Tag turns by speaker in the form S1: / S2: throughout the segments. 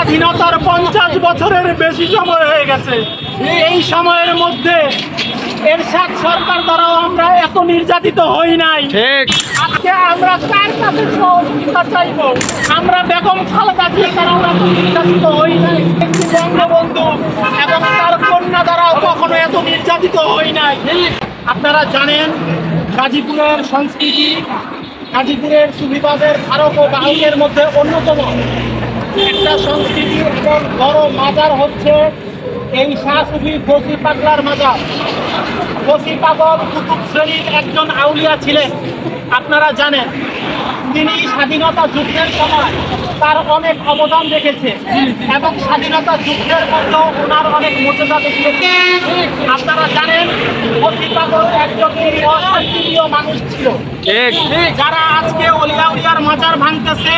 S1: স্বাধীনতার 50 বছরের বেশি সময় হয়ে গেছে। এই সময়ের মধ্যে এরশাদ সরকার দ্বারাও আমরা এত নির্যাতিত হই নাই।
S2: ঠিক।
S1: আজকে আমরা কার কাছে সহযোগিতা চাইব? আমরা বেগম খালেদা জিয়া দ্বারাও এত নির্যাতিত হই নাই। বঙ্গবন্ধু এবং তার কন্যা দ্বারাও কখনো এত নির্যাতিত হই নাই। আপনারা জানেন গাজীপুরের সংস্কৃতি, গাজীপুরের সুফিবাদের ধারক ও বাহকের মধ্যে অন্যতম একটা সংস্কৃতি এবং বড় মাজার হচ্ছে এই শাহ সুফি ফসি পাগলার মাজার। ফসি পাগল কুতুব শ্রেণীর একজন আউলিয়া ছিলেন। আপনারা জানেন তিনি স্বাধীনতা যুদ্ধের সময় তার অনেক অবদান রেখেছে এবং স্বাধীনতা যুদ্ধের মধ্যেও ওনার অনেক মর্যাদা দেখিয়েছে। আপনারা জানেন ফসি পাগল একজন শান্তিপ্রিয় মানুষ ছিল। যারা আজকে অলিয়া উলিয়ার মাজার ভাঙতেছে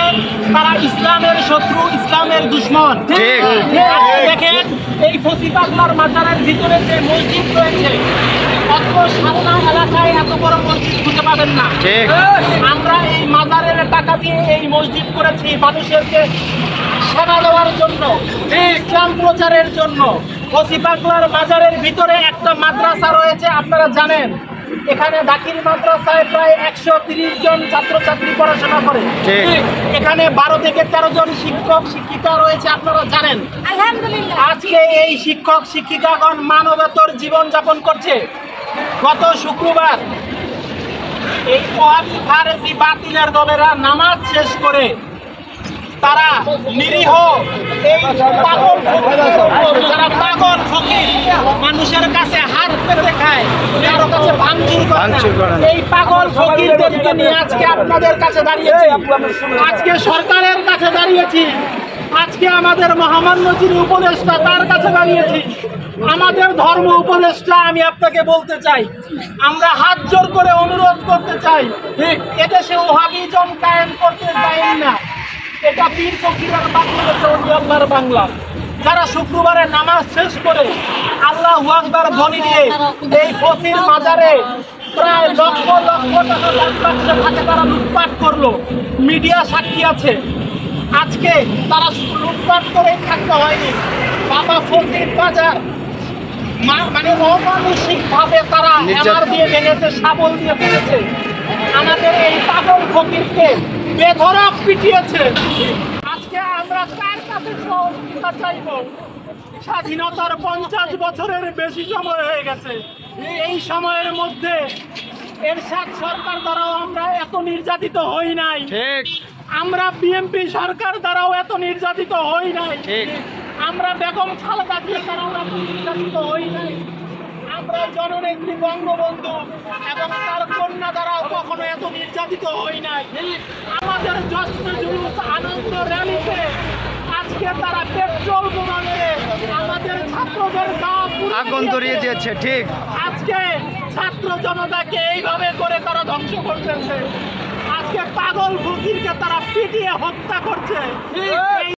S1: তারা ইসলামের শত্রু, ইসলামের দুশমন। দেখেন এই ফসি পাগলার মাজারের ভিতরে যে মসজিদ রয়েছে, অত সামনা এলাকায় এত বড় মসজিদ খুঁজে পাবেন না। আমরা এই মাজারের টাকা দিয়ে এই মসজিদ করেছি মানুষেরকে সেবা দেওয়ার জন্য, ইসলাম প্রচারের জন্য। ফসি পাগলার মাজারের ভিতরে একটা মাদ্রাসা রয়েছে, আপনারা জানেন এখানে দাখিল মাদ্রাসায় প্রায় 130 জন ছাত্রছাত্রী পড়াশোনা করে। এখানে 12 থেকে 13 জন শিক্ষক শিক্ষিকা রয়েছে, আপনারা জানেন। আজকে এই শিক্ষক শিক্ষিকাগণ মানবেতর জীবন যাপন করছে। গত শুক্রবার এই ওয়াহাবি ফারেজি বাতিলের দলেরা নামাজ শেষ করে তারা নিরীহ এই পাগল যারা পাগল ফকির মানুষের কাছে হাত পেতে খায়, কারো কাছে ভাঙচুর করে, এই পাগল ফকিরদেরকে নিয়ে আজকে আপনাদের কাছে দাঁড়িয়েছি, আজকে সরকারের কাছে দাঁড়িয়েছি, আজকে আমাদের মহামান্য যিনি উপদেষ্টা তার কাছে দাঁড়িয়েছি। আমাদের ধর্ম উপদেষ্টা আমি আপনাকে বলতে চাই, আমরা হাত জোর করে অনুরোধ করতে চাই, এদেশে ওহাবিজম কায়েম করতে চাই না। এটা পীর ফকিরের বাংলার বাংলা। যারা শুক্রবারে নামাজ শেষ করে আল্লাহু আকবার ধ্বনি দিয়ে এই ফকির মাজারে প্রায় লক্ষ লক্ষ টাকা তারা লুটপাট করলো, মিডিয়া সাক্ষী আছে। আজকে তারা লুটপাট করে থাকতে হয়নি, বাবা ফকির বাজার মানে অমানসিক ভাবে তারা এমার দিয়ে ভেঙেছে, শাবল দিয়ে ভেঙেছে, আমাদের এই পাগল ফকিরকে বেধড়ক পিটিয়েছে। আজকে আমরা কার কাছে সহযোগিতা চাইব? স্বাধীনতার 50 বছরের বেশি সময় হয়ে গেছে। এই সময়ের মধ্যে এরশাদ সরকার দ্বারাও আমরা এত নির্যাতিত হই নাই। আমরা বিএনপি সরকার দ্বারাও এত নির্যাতিত হই নাই। আমরা বেগম খালেদা জিয়া দ্বারাও এত নির্যাতিত হই নাই। আমরা জননেত্রী বঙ্গবন্ধু এবং তার কন্যা দ্বারাও কখনো এত নির্যাতিত হই নাই। আমাদের জশ্ন জুলুস আনন্দ র্যালিতে আজকে তারা পেট্রোল বোমা মেরে আমাদের ছাত্রদের আগুন ধরিয়ে দিয়েছে। ঠিক আজকে ছাত্র জনতাকে এইভাবে করে তারা ধ্বংস করতেছে। আজকে পাগল ফকিরকে তারা পিটিয়ে হত্যা করছে।